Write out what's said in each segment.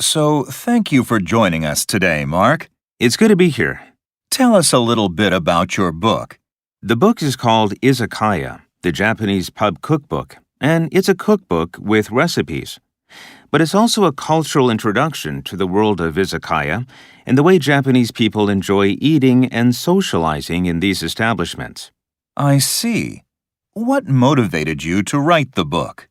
So, thank you for joining us today, Mark. It's good to be here. Tell us a little bit about your book. The book is called Izakaya, the Japanese pub cookbook, and it's a cookbook with recipes. But it's also a cultural introduction to the world of izakaya and the way Japanese people enjoy eating and socializing in these establishments. I see. What motivated you to write the book?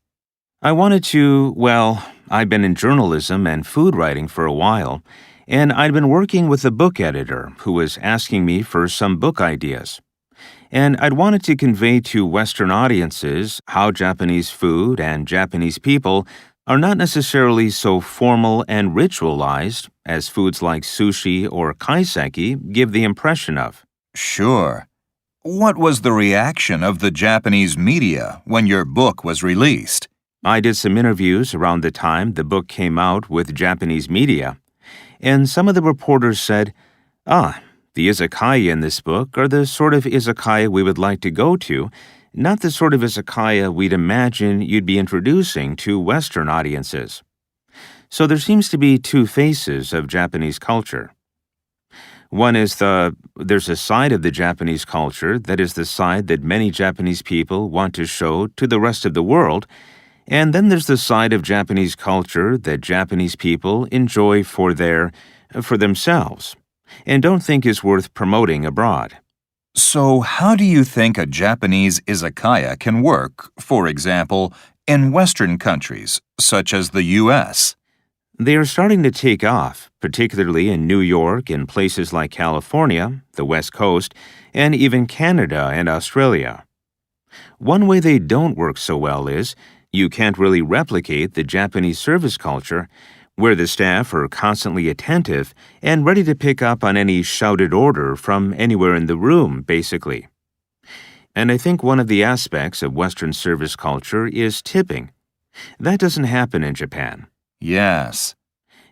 I've been in journalism and food writing for a while, and I'd been working with a book editor who was asking me for some book ideas. And I'd wanted to convey to Western audiences how Japanese food and Japanese people are not necessarily so formal and ritualized as foods like sushi or kaiseki give the impression of. Sure. What was the reaction of the Japanese media when your book was released? I did some interviews around the time the book came out with Japanese media, and some of the reporters said, the izakaya in this book are the sort of izakaya we would like to go to, not the sort of izakaya we'd imagine you'd be introducing to Western audiences. So there seems to be two faces of Japanese culture. One is there's a side of the Japanese culture that is the side that many Japanese people want to show to the rest of the world, and then there's the side of Japanese culture that Japanese people enjoy for themselves, and don't think is worth promoting abroad. So, how do you think a Japanese izakaya can work, for example, in Western countries, such as the U.S.? They are starting to take off, particularly in New York and places like California, the West Coast, and even Canada and Australia. One way they don't work so well is you can't really replicate the Japanese service culture, where the staff are constantly attentive and ready to pick up on any shouted order from anywhere in the room, basically. And I think one of the aspects of Western service culture is tipping. That doesn't happen in Japan. Yes.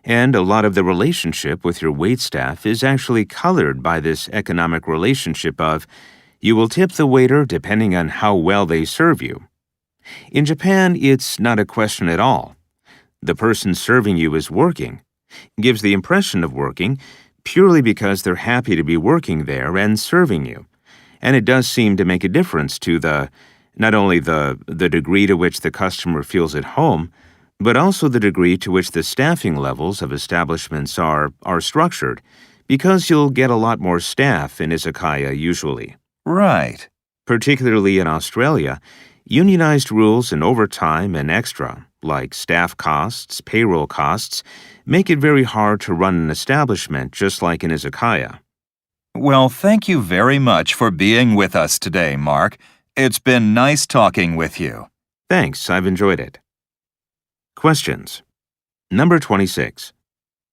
And a lot of the relationship with your waitstaff is actually colored by this economic relationship of you will tip the waiter depending on how well they serve you. In Japan, it's not a question at all. The person serving you is working, gives the impression of working, purely because they're happy to be working there and serving you. And it does seem to make a difference to not only the degree to which the customer feels at home, but also the degree to which the staffing levels of establishments are structured, because you'll get a lot more staff in izakaya usually. Right. Particularly in Australia, unionized rules and overtime and extra, like staff costs, payroll costs, make it very hard to run an establishment just like an izakaya. Well, thank you very much for being with us today, Mark. It's been nice talking with you. Thanks, I've enjoyed it. Questions. Number 26.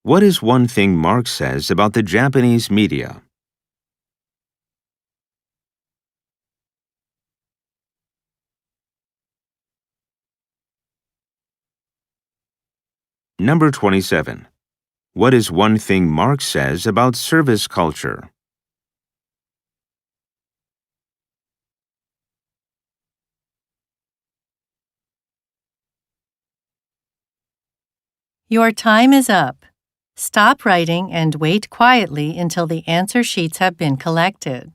What is one thing Mark says about the Japanese media? Number 27. What is one thing Mark says about service culture? Your time is up. Stop writing and wait quietly until the answer sheets have been collected.